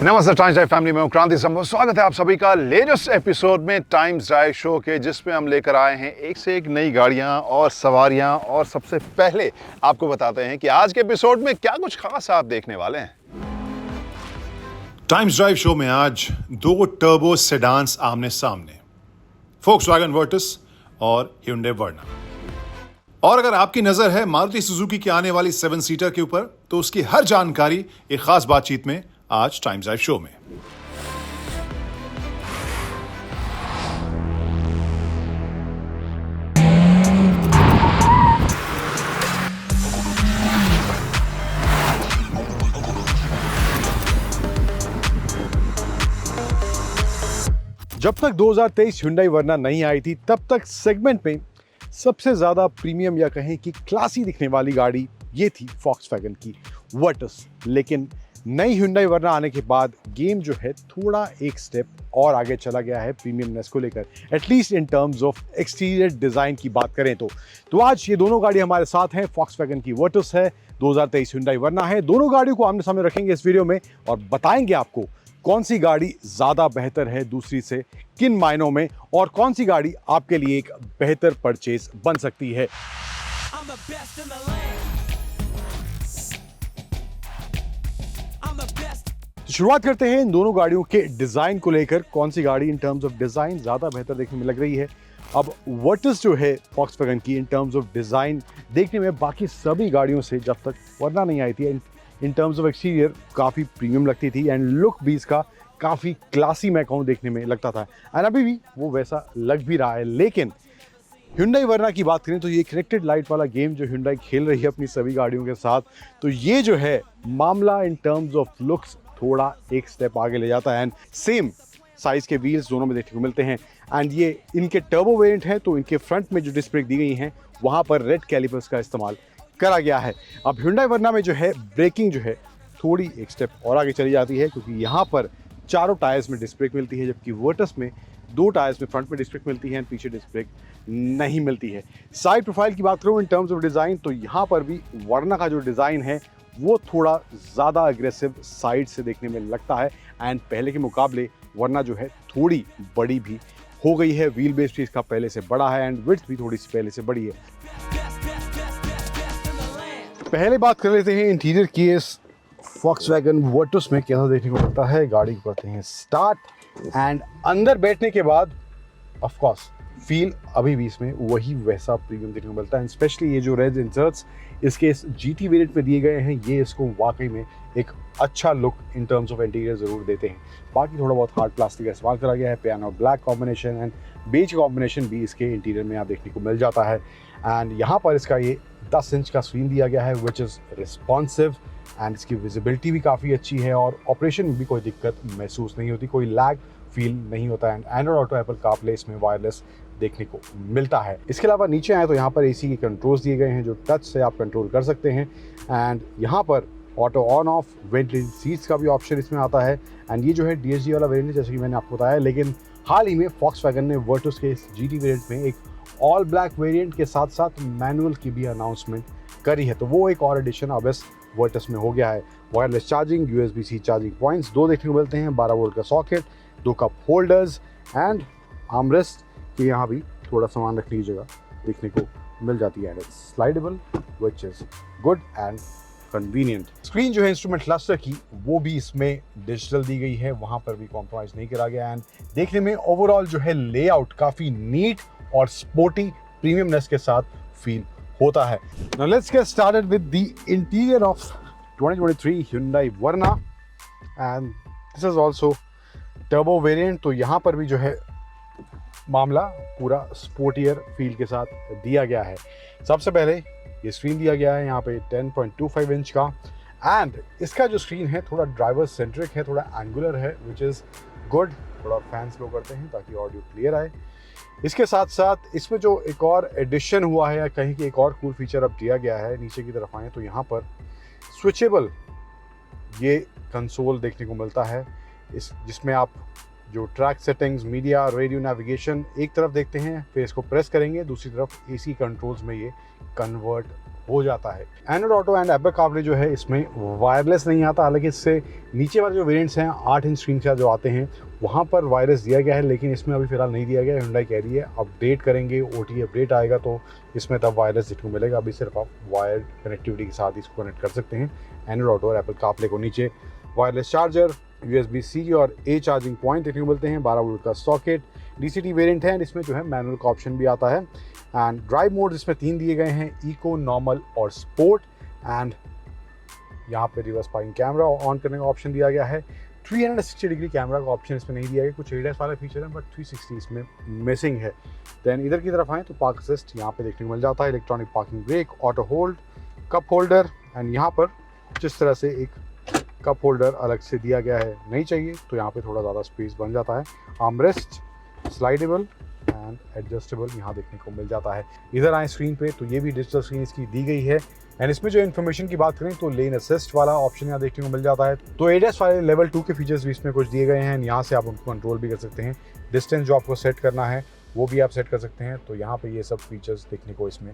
नमस्ते times drive family में क्रांति संभव स्वागत है आप सभी का लेटेस्ट एपिसोड में टाइम्स ड्राइव शो के, जिसमें हम लेकर आए हैं एक से एक नई गाड़ियां और सवारियां। और सबसे पहले आपको बताते हैं कि आज के एपिसोड में क्या कुछ खास आप देखने वाले हैं। टाइम्स ड्राइव शो में आज दो टर्बो सेडान्स आमने सामने, फोक्सवैगन वर्टस और Hyundai वर्ना। और अगर आपकी नजर है मारुति सुजुकी की आने वाली 7 सीटर के ऊपर, तो उसकी हर जानकारी एक खास बातचीत में आज टाइम्स ड्राइव शो में। जब तक 2023 Hyundai वर्ना नहीं आई थी, तब तक सेगमेंट में सबसे ज़्यादा प्रीमियम या कहें कि क्लासी दिखने वाली गाड़ी ये थी Volkswagen की वर्टस। लेकिन नई Hyundai वर्ना आने के बाद गेम जो है थोड़ा एक स्टेप और आगे चला गया है प्रीमियमनेस को लेकर, at least in terms of exterior design की बात करें तो आज ये दोनों गाड़ी हमारे साथ हैं। Volkswagen की वर्टस है, 2023 Hyundai वर्ना है। दोनों गाड़ियों को आमने सामने रखेंगे इस वीडियो में और बताएंगे आपको कौन सी गाड़ी ज़्यादा बेहतर है दूसरी से, किन मायनों में, और कौन सी गाड़ी आपके लिए एक बेहतर परचेज बन सकती है। शुरुआत करते हैं इन दोनों गाड़ियों के डिज़ाइन को लेकर। कौन सी गाड़ी इन टर्म्स ऑफ डिज़ाइन ज़्यादा बेहतर देखने में लग रही है। अब वर्टस जो है Volkswagen की इन टर्म्स ऑफ डिज़ाइन देखने में बाकी सभी गाड़ियों से, जब तक वर्ना नहीं आई थी, इन टर्म्स ऑफ एक्सटीरियर काफ़ी प्रीमियम लगती थी एंड लुक भी इसका काफ़ी क्लासी मैं कहूँ देखने में लगता था, एंड अभी भी वो वैसा लग भी रहा है। लेकिन Hyundai वर्ना की बात करें तो ये कनेक्टेड लाइट वाला गेम जो Hyundai खेल रही है अपनी सभी गाड़ियों के साथ, तो ये जो है मामला इन टर्म्स ऑफ लुक्स थोड़ा एक स्टेप आगे ले जाता है। एंड सेम साइज़ के व्हील्स दोनों में देखने को मिलते हैं, एंड ये इनके टर्बो वेरिएंट है, तो इनके फ्रंट में जो डिस्क ब्रेक दी गई हैं वहाँ पर रेड कैलिपर्स का इस्तेमाल करा गया है। अब Hyundai वर्ना में जो है ब्रेकिंग जो है थोड़ी एक स्टेप और आगे चली जाती है, क्योंकि यहाँ पर चारों टायर्स में डिस्क ब्रेक मिलती है, जबकि वर्टस में 2 टायर्स में फ्रंट में डिस्क ब्रेक मिलती है, पीछे डिस्क ब्रेक नहीं मिलती है। साइड प्रोफाइल की बात करूँ इन टर्म्स ऑफ डिज़ाइन, तो यहाँ पर भी वर्ना का जो डिज़ाइन है वो थोड़ा ज़्यादा अग्रेसिव साइड से देखने में लगता है, एंड पहले के मुकाबले वर्ना जो है थोड़ी बड़ी भी हो गई है। व्हील बेस भी इसका पहले से बड़ा है एंड विड्थ भी थोड़ी सी पहले से बड़ी है। पहले बात कर लेते हैं इंटीरियर की। इस Volkswagen वर्टस में कैसा देखने को मिलता है। गाड़ी को करते हैं स्टार्ट एंड अंदर बैठने के बाद ऑफ कोर्स फील अभी भी इसमें वही वैसा प्रीमियम देखने को मिलता है। स्पेशली ये जो रेड इंसर्ट्स इसके इस GT वेरिएंट में दिए गए हैं, ये इसको वाकई में एक अच्छा look in terms of interior ज़रूर देते हैं। बाकी थोड़ा बहुत हार्ड प्लास्टिक का इस्तेमाल करा गया है, piano black combination and beige combination भी इसके इंटीरियर में आप देखने को मिल जाता है। एंड यहाँ पर इसका ये 10 इंच का स्क्रीन दिया गया है विच इज़ रिस्पॉन्सिव, एंड इसकी विजिबिलिटी भी काफ़ी अच्छी है और ऑपरेशन में भी कोई दिक्कत महसूस नहीं होती, कोई लैग फील नहीं होता है। एंड्रॉइड ऑटो, एप्पल कारप्ले इसमें वायरलेस देखने को मिलता है। इसके अलावा नीचे आए तो यहाँ पर AC के कंट्रोल्स दिए गए हैं जो टच से आप कंट्रोल कर सकते हैं, एंड यहाँ पर auto on off ventilated seats का भी ऑप्शन इसमें आता है। एंड ये जो है DSG वाला वेरिएंट जैसे कि मैंने आपको बताया, लेकिन हाल ही में Volkswagen ने वर्टस के इस GT वेरिएंट में एक ऑल ब्लैक वेरिएंट के साथ साथ मैनुअल की भी अनाउंसमेंट करी है, तो वो एक और एडिशन अब इस वर्टस में हो गया है। Wireless charging, USB-C charging points 2 देखने को मिलते हैं, 12 वोल्ट का socket, 2 cup holders and armrest कि यहाँ भी थोड़ा सामान रखने की जगह देखने को मिल जाती है। Slidable which is good and convenient. Screen जो है इंस्ट्रूमेंट क्लस्टर की वो भी इसमें डिजिटल दी गई है, वहाँ पर भी कॉम्प्रोमाइज़ नहीं करा गया। एंड देखने में ओवरऑल जो है लेआउट काफ़ी नीट और स्पोर्टी प्रीमियमनेस के साथ फील होता है। Now let's get started with the interior of 2023 Hyundai Verna and this is also turbo variant, तो यहाँ पर भी जो है मामला पूरा स्पोर्टियर फील के साथ दिया गया है। सबसे पहले ये स्क्रीन दिया गया है यहाँ पे 10.25 इंच का, एंड इसका जो स्क्रीन है थोड़ा ड्राइवर सेंट्रिक है, थोड़ा एंगुलर है विच इज़ गुड। थोड़ा फैन स्लो करते हैं ताकि ऑडियो क्लियर आए। इसके साथ साथ इसमें जो एक और एडिशन हुआ है या कहीं कि एक और कूल फीचर अब दिया गया है, नीचे की तरफ आए तो यहाँ पर स्विचेबल ये कंसोल देखने को मिलता है, जिसमें आप जो track settings, media, radio navigation एक तरफ देखते हैं, फिर इसको प्रेस करेंगे, दूसरी तरफ AC कंट्रोल्स में ये कन्वर्ट हो जाता है। Android auto and Apple CarPlay जो है इसमें वायरलेस नहीं आता, हालांकि इससे नीचे वाले जो वेरिएंट्स हैं 8 इंच स्क्रीन का जो आते हैं वहाँ पर वायरलेस दिया गया है, लेकिन इसमें अभी फिलहाल नहीं दिया गया है। Hyundai कह रही है अपडेट करेंगे, OTA अपडेट आएगा तो इसमें तब वायरलेस देखने को मिलेगा। अभी सिर्फ आप वायर्ड कनेक्टिविटी के साथ इसको कनेक्ट कर सकते हैं एंड्रॉइड ऑटो और एप्पल कारप्ले को। नीचे वायरलेस चार्जर, USB-C और A चार्जिंग पॉइंट देखने को मिलते हैं, 12 वोल्ट का सॉकेट। DCT वेरिएंट है, इसमें जो है मैनुअल का ऑप्शन भी आता है। एंड ड्राइव मोड इसमें 3 दिए गए हैं, इको, नॉर्मल और स्पोर्ट। एंड यहाँ पे रिवर्स पार्किंग कैमरा ऑन करने का ऑप्शन दिया गया है। 360 डिग्री कैमरा का ऑप्शन इसमें नहीं दिया गया, कुछ ADAS वाले फीचर हैं बट 360 इसमें मिसिंग है। देन इधर की तरफ आएँ तो पार्क असिस्ट यहाँ पे देखने को मिल जाता है, electronic parking brake, auto hold, cup holder. And यहाँ पर जिस तरह से एक कप होल्डर अलग से दिया गया है, नहीं चाहिए तो यहाँ पे थोड़ा ज़्यादा स्पेस बन जाता है। आर्मरेस्ट, स्लाइडेबल एंड एडजस्टेबल यहाँ देखने को मिल जाता है। इधर आए स्क्रीन पे तो ये भी डिजिटल स्क्रीन इसकी दी गई है। एंड इसमें जो इन्फॉर्मेशन की बात करें तो लेन असिस्ट वाला ऑप्शन यहाँ देखने को मिल जाता है। तो ADAS वाले लेवल 2 के फीचर्स भी इसमें कुछ दिए गए हैं, यहाँ से आप उनको कंट्रोल भी कर सकते हैं। डिस्टेंस जो आपको सेट करना है वो भी आप सेट कर सकते हैं, तो यहाँ पे ये सब फीचर्स देखने को इसमें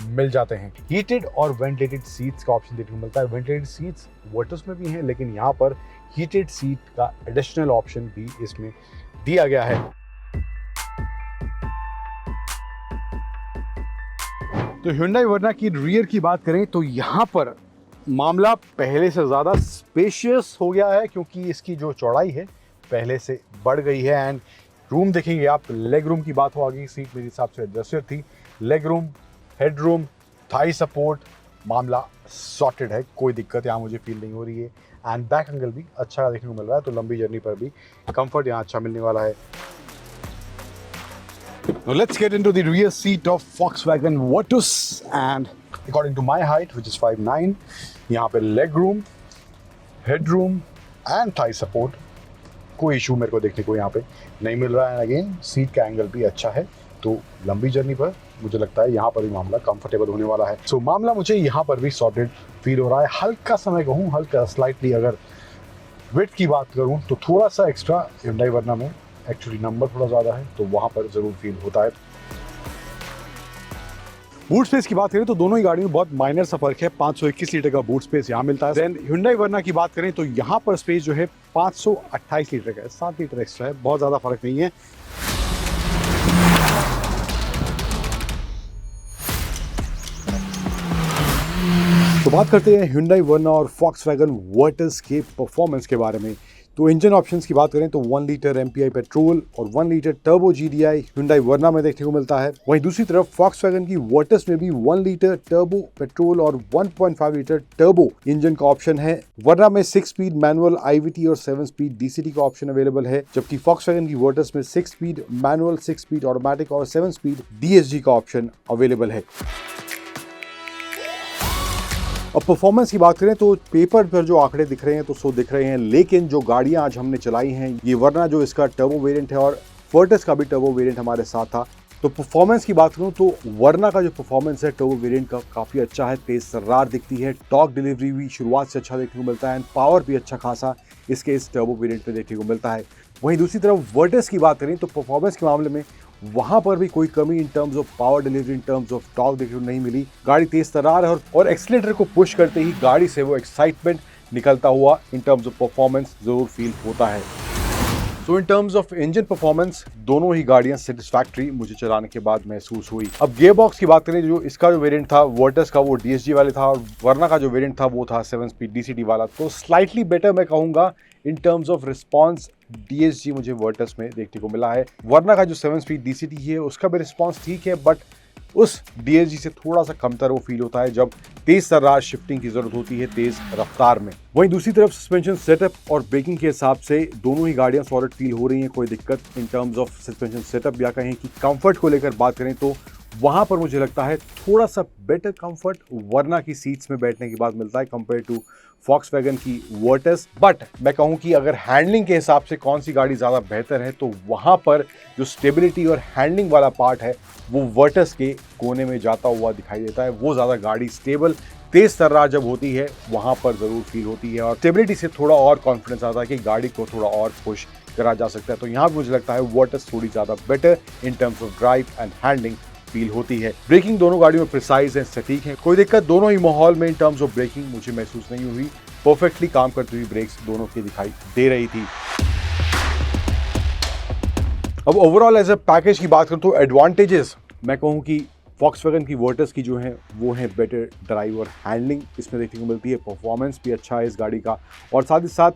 मिल जाते हैं। हीटेड और वेंटिलेटेड सीट्स का ऑप्शन देखने को मिलता है। वेंटिलेटेड सीट्स वर्टस में भी हैं, लेकिन यहाँ पर हीटेड सीट का एडिशनल ऑप्शन भी इसमें दिया गया है। तो Hyundai वर्ना की रियर की बात करें तो यहाँ पर मामला पहले से ज़्यादा स्पेशियस हो गया है, क्योंकि इसकी जो चौड़ाई है पहले से बढ़ गई है। एंड रूम देखेंगे आप, लेग रूम की बात हो गई, सीट मेरे हिसाब से एडजस्टेड थी। Leg room, head room, Thai support, मामला सॉर्टेड है, कोई दिक्कत यहाँ मुझे फील नहीं हो रही है। एंड बैक एंगल भी अच्छा देखने को मिल रहा है, तो लंबी जर्नी पर भी कंफर्ट यहाँ अच्छा मिलने वाला है। Now let's get into the rear seat of Volkswagen Virtus, and according to my height, which is 5'9", यहाँ पे leg room, head room and thigh support, कोई इशू मेरे को देखने को यहाँ पे नहीं मिल रहा है। अगेन सीट का एंगल भी अच्छा है, तो लंबी जर्नी पर मुझे लगता है यहाँ पर भी मामला कंफर्टेबल होने वाला है। सो मामला मुझे यहाँ पर भी सॉर्टेड फील हो रहा है। हल्का सा मैं कहूँ, हल्का स्लाइटली अगर वेट की बात करूँ तो थोड़ा सा एक्स्ट्रा Hyundai वर्ना में एक्चुअली नंबर थोड़ा ज़्यादा है, तो वहाँ पर ज़रूर फील होता है। बूट स्पेस की बात करें तो दोनों ही गाड़ियों में बहुत माइनर सा फर्क है। 521 लीटर का बूट स्पेस यहाँ मिलता है। देन Hyundai वर्ना की बात करें तो यहाँ पर स्पेस जो है 528 लीटर का है, 7 लीटर एक्स्ट्रा है, बहुत ज़्यादा फर्क नहीं है। तो बात करते हैं Hyundai वर्ना और Volkswagen Virtus के परफॉर्मेंस के बारे में। तो इंजन ऑप्शंस की बात करें तो 1 लीटर MPI पेट्रोल और 1 लीटर टर्बो GDI Hyundai वर्ना में देखने को मिलता है। वहीं दूसरी तरफ Volkswagen की Virtus में भी 1 लीटर टर्बो पेट्रोल और 1.5 लीटर टर्बो इंजन का ऑप्शन है। वर्ना में 6 स्पीड मैनुअल IVT और 7 स्पीड DCT का ऑप्शन अवेलेबल है, जबकि Volkswagen की Virtus में 6 स्पीड मैनुअल, 6 स्पीड ऑटोमेटिक और 7 स्पीड DSG का ऑप्शन अवेलेबल है। अब परफॉर्मेंस की बात करें तो पेपर पर जो आंकड़े दिख रहे हैं तो सो दिख रहे हैं, लेकिन जो गाड़ियां आज हमने चलाई हैं, ये वर्ना जो इसका टर्बो वेरिएंट है और वर्टस का भी टर्बो वेरिएंट हमारे साथ था। तो परफॉर्मेंस की बात करूं तो वर्ना का जो परफॉर्मेंस है टर्बो वेरिएंट का काफ़ी अच्छा है, तेज सर्रार दिखती है, टॉर्क डिलीवरी भी शुरुआत से अच्छा देखने को मिलता है एंड पावर भी अच्छा खासा इसके इस टर्बो वेरिएंट में देखने को मिलता है। वहीं दूसरी तरफ वर्टस की बात करें तो परफॉर्मेंस के मामले में वहां पर भी कोई कमी इन terms of power delivery, in terms of torque देखने को नहीं मिली। गाड़ी तेज तर्रार है और एक्सीलरेटर को पुश करते ही गाड़ी से वो एक्साइटमेंट निकलता हुआ इन टर्म्स ऑफ परफॉर्मेंस जरूर फील होता है। So in terms of engine performance दोनों ही गाड़ियां सेटिस्फैक्टरी मुझे चलाने के बाद महसूस हुई। अब गियर बॉक्स की बात करें, जो इसका जो वेरिएंट था वर्टस का वो DSG वाले था और वर्ना का जो वेरिएंट था वो था 7 स्पीड DCT वाला, तो स्लाइटली बेटर मैं कहूँगा इन टर्म्स ऑफ रिस्पॉन्स DSG मुझे वर्टस में देखने को मिला है। वर्ना का जो 7 स्पीड DCT है उसका भी रिस्पॉन्स ठीक है, बट उस DSG से थोड़ा सा कमतर वो फील होता है जब तेज तर्रार शिफ्टिंग की जरूरत होती है तेज रफ्तार में। वहीं दूसरी तरफ सस्पेंशन सेटअप और ब्रेकिंग के हिसाब से दोनों ही गाड़ियां सॉलिड फील हो रही हैं, कोई दिक्कत इन टर्म्स ऑफ सस्पेंशन सेटअप या कहें कि कंफर्ट को लेकर बात करें तो वहां पर मुझे लगता है थोड़ा सा बेटर कंफर्ट वर्ना की सीट्स में बैठने के बाद मिलता है कंपेयर टू Volkswagen की Virtus। बट मैं कहूं कि अगर हैंडलिंग के हिसाब से कौन सी गाड़ी ज़्यादा बेहतर है तो वहां पर जो स्टेबिलिटी और हैंडलिंग वाला पार्ट है वो Virtus के कोने में जाता हुआ दिखाई देता है। वो ज़्यादा गाड़ी स्टेबल तेज तर्रार जब होती है वहां पर ज़रूर फील होती है और स्टेबिलिटी से थोड़ा और कॉन्फिडेंस आता है कि गाड़ी को थोड़ा और पुश करा जा सकता है। तो यहाँ पर मुझे लगता है Virtus थोड़ी ज़्यादा better in terms of drive and handling feel होती है। ब्रेकिंग दोनों गाड़ियों में प्रिसाइज है, सटीक है, कोई दिक्कत दोनों ही माहौल में इन टर्म्स ऑफ ब्रेकिंग मुझे महसूस नहीं हुई। परफेक्टली काम करती हुई ब्रेक्स दोनों की दिखाई दे रही थी। अब ओवरऑल एज अ पैकेज की बात करूं तो एडवांटेजेस मैं कहूं कि Volkswagen की वर्टस की जो है वो है बेटर ड्राइव और हैंडलिंग इसमें देखने को मिलती है। परफॉर्मेंस भी अच्छा है इस गाड़ी का, और साथ ही साथ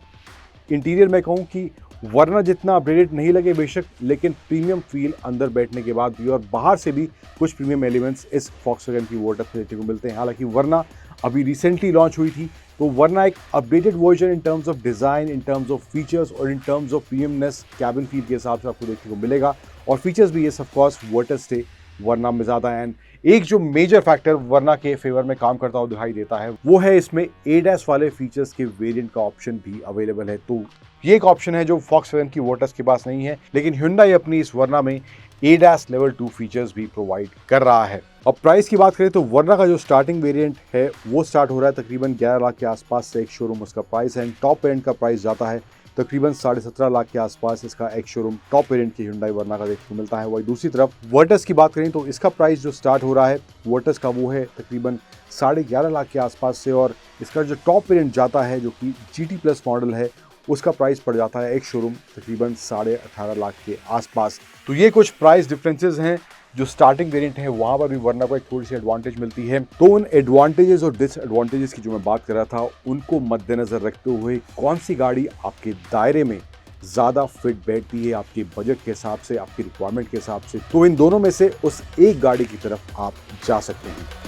इंटीरियर मैं कहूँ कि वरना जितना अपडेटेड नहीं लगे बेशक, लेकिन प्रीमियम फील अंदर बैठने के बाद भी और बाहर से भी कुछ प्रीमियम एलिमेंट्स इस Volkswagen की वर्टस में देखने को मिलते हैं। हालांकि वरना अभी रिसेंटली लॉन्च हुई थी, तो वरना एक updated version in terms of design, in terms of features और in terms of premiumness cabin feel के हिसाब से आपको देखने को मिलेगा। और फीचर्स भी ये ऑफ कोर्स वर्टस से वरना में ज़्यादा है। एंड एक जो मेजर फैक्टर वरना के फेवर में काम करता हुआ दिखाई देता है वो है इसमें ADAS वाले फीचर्स के वेरिएंट का ऑप्शन भी अवेलेबल है। तो ये एक ऑप्शन है जो Volkswagen की वर्टस के पास नहीं है, लेकिन Hyundai अपनी इस वरना में ADAS लेवल 2 फीचर्स भी प्रोवाइड कर रहा है। अब प्राइस की बात करें तो वरना का जो स्टार्टिंग वेरिएंट है वो स्टार्ट हो रहा है तकरीबन 11 लाख के आसपास से, एक शोरूम उसका प्राइस है। टॉप वेरिएंट का प्राइस जाता है तकरीबन 17.5 लाख के आसपास। इसका एक शोरूम टॉप वेरिएंट की Hyundai वरना का देखने को मिलता है। वही दूसरी तरफ वर्टस की बात करें तो इसका प्राइस जो स्टार्ट हो रहा है वर्टस का वो है तकरीबन 11.5 लाख के आसपास से, और इसका जो टॉप वेरिएंट जाता है जो कि GT प्लस मॉडल है उसका प्राइस पड़ जाता है एक शोरूम तकरीबन 18.5 लाख के आसपास। तो ये कुछ प्राइस डिफरेंसेस हैं। जो स्टार्टिंग वेरिएंट है वहाँ पर भी वरना को एक थोड़ी सी एडवांटेज मिलती है। तो उन एडवांटेजेस और डिसएडवांटेजेस की जो मैं बात कर रहा था उनको मद्देनजर रखते हुए कौन सी गाड़ी आपके दायरे में ज़्यादा फिट बैठती है आपके बजट के हिसाब से, आपकी रिक्वायरमेंट के हिसाब से, तो इन दोनों में से उस एक गाड़ी की तरफ आप जा सकते हैं।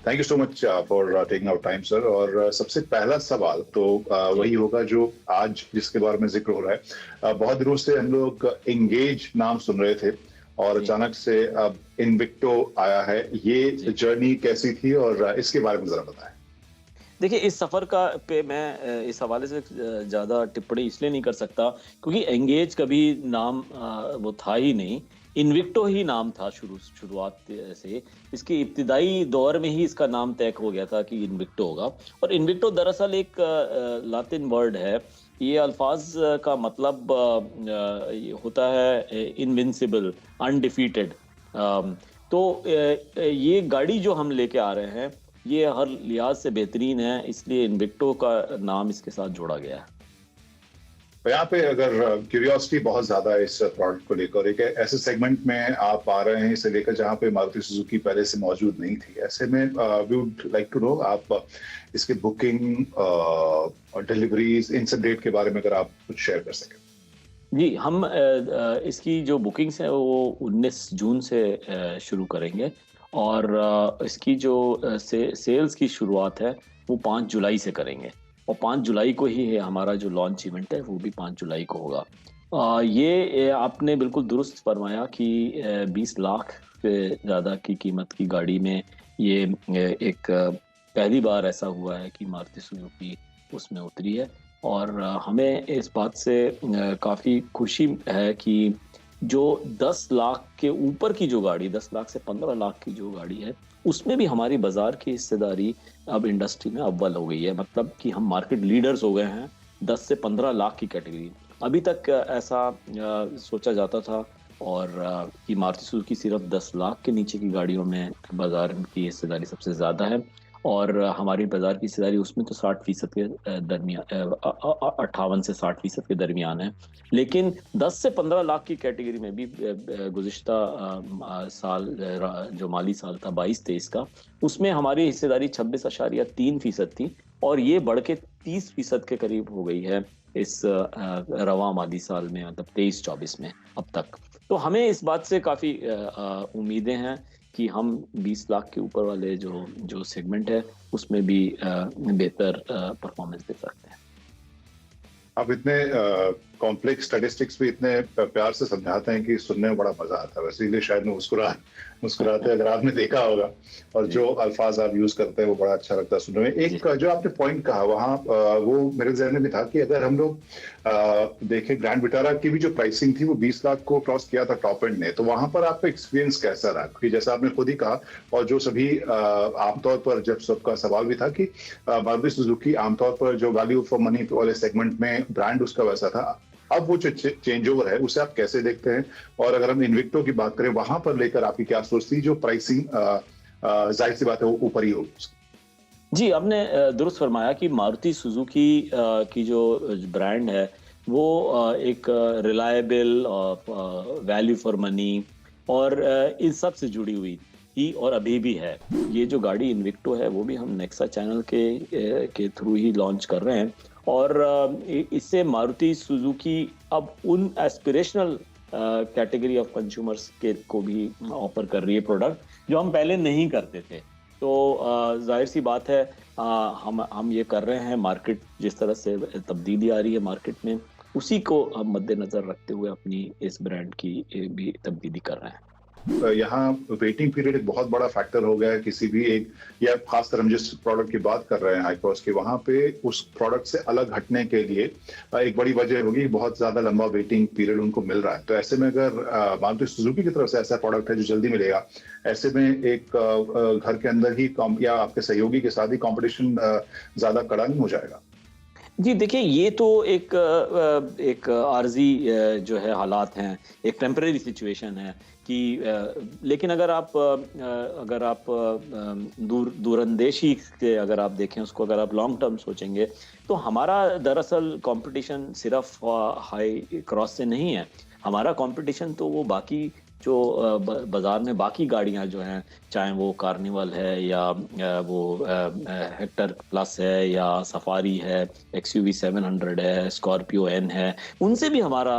Thank you so much for taking out time sir. और सबसे पहला सवाल तो वही होगा जो आज जिसके बारे में जिक्र हो रहा है। बहुत दिनों से हम लोग एंगेज नाम सुन रहे थे और अचानक से अब इन्विक्टो आया है। ये जर्नी कैसी थी और इसके बारे में जरा बताएं। देखिए, इस सफर का पे मैं इस हवाले से ज्यादा टिप्पणी इसलिए नहीं कर सकता क्योंकि एंगेज कभी नाम वो था ही नहीं। इन्विक्टो ही नाम था शुरुआत से। इसके इब्तिदाई दौर में ही इसका नाम तय हो गया था कि इन्विक्टो होगा। और इन्विक्टो दरअसल एक लातिन वर्ड है। ये अल्फाज का मतलब होता है इनविंसिबल, अनडिफीटेड। तो ये गाड़ी जो हम लेके आ रहे हैं ये हर लिहाज से बेहतरीन है, इसलिए इन्विक्टो का नाम इसके साथ जोड़ा गया है। तो यहाँ पे अगर क्यूरियोसिटी बहुत ज्यादा है इस प्रोडक्ट को लेकर, एक ऐसे सेगमेंट में आप आ रहे हैं इसे लेकर जहाँ पे मारुति सुजुकी पहले से मौजूद नहीं थी, ऐसे में we would like to know आप इसके बुकिंग और डिलीवरीज, इन सब डेट के बारे में अगर आप कुछ शेयर कर सकें। जी, हम इसकी जो बुकिंग्स है वो 19 जून से शुरू करेंगे और इसकी जो सेल्स की शुरुआत है वो 5 जुलाई से करेंगे और 5 जुलाई को ही है हमारा जो लॉन्च इवेंट है वो भी 5 जुलाई को होगा। ये आपने बिल्कुल दुरुस्त फरमाया कि 20 लाख से ज़्यादा की कीमत की गाड़ी में ये एक पहली बार ऐसा हुआ है कि मारुति सुजुकी उसमें उतरी है। और हमें इस बात से काफ़ी खुशी है कि जो 10 लाख के ऊपर की जो गाड़ी, 10 लाख से 15 लाख की जो गाड़ी है उसमें भी हमारी बाजार की हिस्सेदारी अब इंडस्ट्री में अव्वल हो गई है। मतलब कि हम मार्केट लीडर्स हो गए हैं 10 से 15 लाख की कैटेगरी। अभी तक ऐसा सोचा जाता था और कि मारुति सुजुकी सिर्फ 10 लाख के नीचे की गाड़ियों में बाजार की हिस्सेदारी सबसे ज़्यादा है और हमारी बाजार की हिस्सेदारी उसमें तो 60% के दरमियान, 58 से 60% के दरमियान है। लेकिन 10 से 15 लाख की कैटेगरी में भी गुज़िश्ता साल जो माली साल था 22-23 का, उसमें हमारी हिस्सेदारी 26.3% थी और ये बढ़ के 30% के करीब हो गई है इस रवा माली साल में, मतलब 23-24 में अब तक। तो हमें इस बात से काफ़ी उम्मीदें हैं कि हम 20 लाख के ऊपर वाले जो सेगमेंट है उसमें भी बेहतर परफॉर्मेंस दे सकते हैं। आप इतने कॉम्प्लेक्स स्टैटिस्टिक्स भी इतने प्यार से समझाते हैं कि सुनने में बड़ा मजा आता है, वैसे इसलिए शायद मैं मुस्कुराते अगर आपने देखा होगा, और जो अल्फाज आप यूज करते हैं वो बड़ा अच्छा लगता है सुनने में। एक जो आपने पॉइंट कहा वहाँ, वो मेरे जहन में भी था कि अगर हम लोग देखें, ग्रैंड विटारा की भी जो प्राइसिंग थी वो 20 लाख को क्रॉस किया था टॉप एंड ने, तो वहां पर आपका एक्सपीरियंस कैसा रहा? क्योंकि जैसा आपने खुद ही कहा, और जो सभी आमतौर पर जब सबका सवाल भी था कि मारुति सुजुकी आमतौर पर जो वैल्यू फॉर मनी वाले सेगमेंट में ब्रांड उसका वैसा था, अब वो जो चेंज ओवर है उसे आप कैसे देखते हैं? और अगर हम इन्विक्टो की बात करें, वहां पर लेकर आपकी क्या सोच थी? जो प्राइसिंग जाहिर सी बात है वो ऊपर ही होगी। जी, आपने दुरुस्त फरमाया कि मारुति सुजुकी की जो ब्रांड है वो एक रिलायबल वैल्यू फॉर मनी और इन सब से जुड़ी हुई थी और अभी भी है। ये जो गाड़ी इन्विक्टो है वो भी हम नेक्सा चैनल के थ्रू ही लॉन्च कर रहे हैं, और इससे मारुति सुजुकी अब उन एस्पिरेशनल कैटेगरी ऑफ कंज्यूमर्स के को भी ऑफर कर रही है प्रोडक्ट जो हम पहले नहीं करते थे। तो जाहिर सी बात है, हम ये कर रहे हैं, मार्केट जिस तरह से तब्दीली आ रही है मार्केट में, उसी को हम मद्देनजर रखते हुए अपनी इस ब्रांड की भी तब्दीली कर रहे हैं। यहाँ वेटिंग पीरियड एक बहुत बड़ा फैक्टर हो गया है किसी भी एक, या खासकर हम जिस प्रोडक्ट की बात कर रहे हैं हाई क्रॉस की, वहां पे उस प्रोडक्ट से अलग हटने के लिए एक बड़ी वजह होगी बहुत ज्यादा लंबा वेटिंग पीरियड उनको मिल रहा है। तो ऐसे में अगर मारुति सुजुकी की तरफ से ऐसा प्रोडक्ट है जो जल्दी मिलेगा, ऐसे में एक घर के अंदर ही या आपके सहयोगी के साथ ही कॉम्पिटिशन ज्यादा कड़ा नहीं हो जाएगा? जी देखिए, ये तो एक आर्जी जो है हालात हैं, एक टेम्परेरी सिचुएशन है कि लेकिन अगर आप दूरंदेशी से अगर आप देखें उसको, अगर आप लॉन्ग टर्म सोचेंगे, तो हमारा दरअसल कंपटीशन सिर्फ हाई क्रॉस से नहीं है। हमारा कंपटीशन तो वो बाकी जो बाजार में बाकी गाड़ियां जो हैं, चाहे वो कार्निवल है या वो हेक्टर प्लस है या सफारी है, XUV 700 है, स्कॉर्पियो एन है, उनसे भी हमारा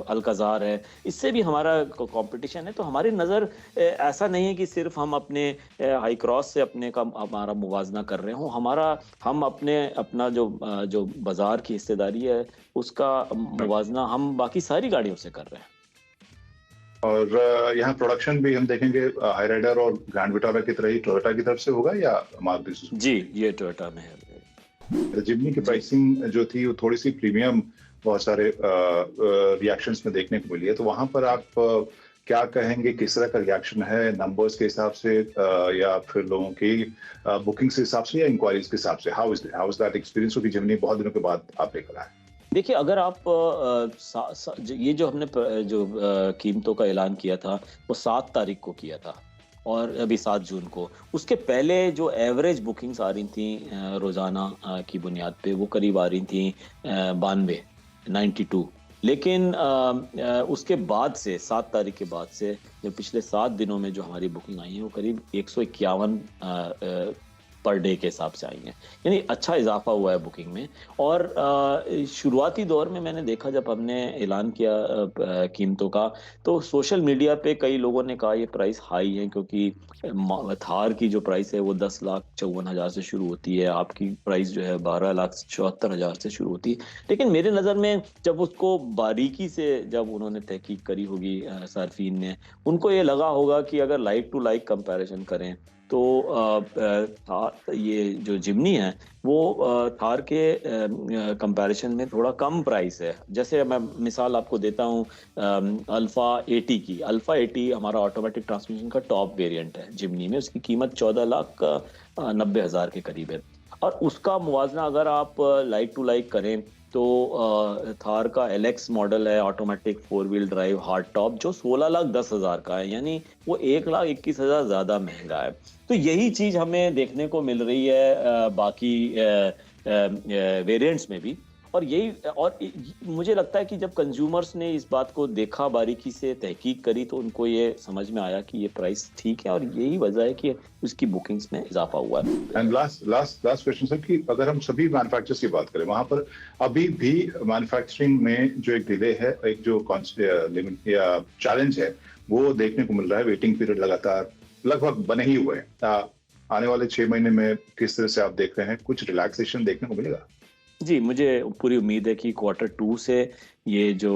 अल्काजार है, इससे भी हमारा कंपटीशन है। तो हमारी नज़र ऐसा नहीं है कि सिर्फ हम अपने हाई क्रॉस से हमारा मुवाजना कर रहे हो। हम अपना जो बाजार की हिस्सेदारी है उसका मुवाजना हम बाकी सारी गाड़ियों से कर रहे हैं। और यहाँ प्रोडक्शन भी हम देखेंगे हाई राइडर और ग्रैंड विटारा की तरह ही टोयोटा की तरफ से होगा या मारुति सुजुकी? जी, ये टोयोटा में है। जिम्नी की प्राइसिंग जो थी वो थोड़ी सी प्रीमियम बहुत सारे रिएक्शंस में देखने को मिली है, तो वहां पर आप क्या कहेंगे, किस तरह का रिएक्शन है नंबर्स के हिसाब से या फिर लोगों की बुकिंग के हिसाब से या इंक्वायरीज के हिसाब से? How is that experience? क्योंकि जिम्नी बहुत दिनों के बाद आप लेकर आए। देखिए, अगर आप ये जो हमने जो कीमतों का ऐलान किया था वो 7 तारीख को किया था और अभी 7 जून को, उसके पहले जो एवरेज बुकिंग्स आ रही थी रोज़ाना की बुनियाद पे वो करीब आ रही थी 92। लेकिन उसके बाद से 7 तारीख के बाद से जो पिछले 7 दिनों में जो हमारी बुकिंग आई है वो करीब 151 पर डे के हिसाब से आई हैं, यानी अच्छा इजाफा हुआ है बुकिंग में। और शुरुआती दौर में मैंने देखा जब हमने ऐलान किया कीमतों का, तो सोशल मीडिया पे कई लोगों ने कहा ये प्राइस हाई है, क्योंकि थार की जो प्राइस है वो 10,54,000 से शुरू होती है, आपकी प्राइस जो है 12,74,000 से शुरू होती है। लेकिन मेरे नज़र में जब उसको बारीकी से जब उन्होंने तहकीक करी होगी सार्फिन ने, उनको ये लगा होगा कि अगर लाइक टू लाइक कंपैरिजन करें तो ये जो जिम्नी है वो थार के कंपैरिजन में थोड़ा कम प्राइस है। जैसे मैं मिसाल आपको देता हूँ अल्फा 80 की। अल्फा 80 हमारा ऑटोमेटिक ट्रांसमिशन का टॉप वेरिएंट है जिम्नी में, उसकी कीमत 14,90,000 के करीब है। और उसका मुवाजना अगर आप लाइक टू लाइक करें तो थार का LX मॉडल है automatic 4 wheel drive hard top, जो 16,10,000 का है, यानी वो 1,21,000 ज्यादा महंगा है। तो यही चीज हमें देखने को मिल रही है बाकी वेरिएंट्स में भी। और मुझे लगता है कि जब कंज्यूमर्स ने इस बात को देखा, बारीकी से तहकीक करी, तो उनको ये समझ में आया कि ये प्राइस ठीक है और यही वजह है कि उसकी बुकिंग्स में इजाफा हुआ है। एंड लास्ट क्वेश्चन सर, कि अगर हम सभी मैन्युफैक्चरर्स की बात करें, वहां पर अभी भी मैन्युफैक्चरिंग में जो एक डिले है, एक जो लिमिट या चैलेंज है, वो देखने को मिल रहा है। वेटिंग पीरियड लगातार लगभग बने ही हुए हैं। आने वाले 6 महीने में किस तरह से आप देख रहे हैं, कुछ रिलैक्सेशन देखने को मिलेगा? जी, मुझे पूरी उम्मीद है कि क्वार्टर 2 से ये जो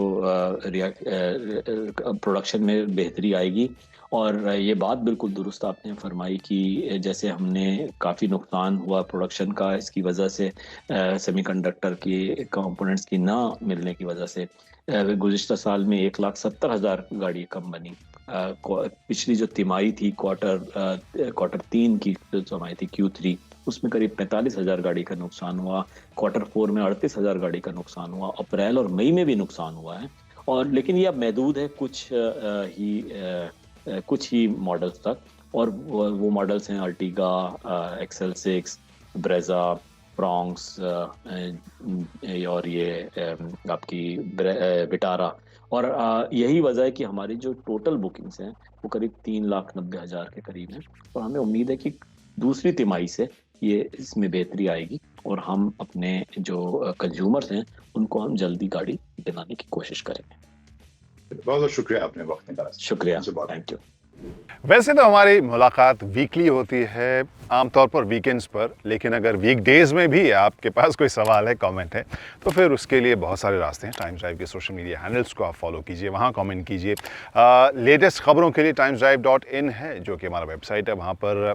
प्रोडक्शन में बेहतरी आएगी। और ये बात बिल्कुल दुरुस्त आपने फरमाई कि जैसे हमने काफ़ी नुकसान हुआ प्रोडक्शन का इसकी वजह से, सेमीकंडक्टर की कंपोनेंट्स की ना मिलने की वजह से गुज़िश्ता साल में 1,70,000 गाड़ी कम बनी। पिछली जो तिमाही थी क्वार्टर 3 की जो तिमाही थी Q3, उसमें करीब 45,000 गाड़ी का नुकसान हुआ। क्वार्टर 4 में 38,000 गाड़ी का नुकसान हुआ। अप्रैल और मई में भी नुकसान हुआ है। और लेकिन ये अब महदूद है कुछ ही मॉडल्स तक। और वो मॉडल्स हैं अर्टिगा, XL6, ब्रेजा, प्रॉन्क्स, और ये आपकी विटारा। और यही वजह है कि हमारी जो टोटल बुकिंग्स हैं वो करीब 3,90,000 के करीब हैं। और हमें उम्मीद है कि दूसरी तिमाही से ये इसमें बेहतरी आएगी और हम अपने जो कंज्यूमर्स हैं उनको हम जल्दी गाड़ी दिलाने की कोशिश करेंगे। बहुत बहुत शुक्रिया आपने वक्त निकाला। शुक्रिया, थैंक यू। वैसे तो हमारी मुलाकात वीकली होती है, आमतौर पर वीकेंड्स पर, लेकिन अगर वीकडेज़ में भी आपके पास कोई सवाल है, कमेंट है, तो फिर उसके लिए बहुत सारे रास्ते हैं। टाइम्स ड्राइव के सोशल मीडिया हैंडल्स को आप फॉलो कीजिए, वहाँ कमेंट कीजिए। लेटेस्ट खबरों के लिए timesdrive.in है जो कि हमारा वेबसाइट है। वहाँ पर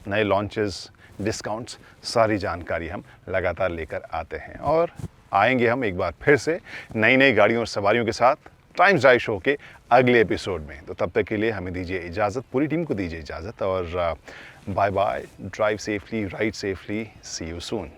नए लॉन्चेस, डिस्काउंट्स, सारी जानकारी हम लगातार लेकर आते हैं। और आएंगे हम एक बार फिर से नई नई गाड़ियों और सवारियों के साथ टाइम्स ड्राइव शो के अगले एपिसोड में। तो तब तक के लिए हमें दीजिए इजाज़त, पूरी टीम को दीजिए इजाज़त, और bye bye, drive safely, ride safely, see you soon.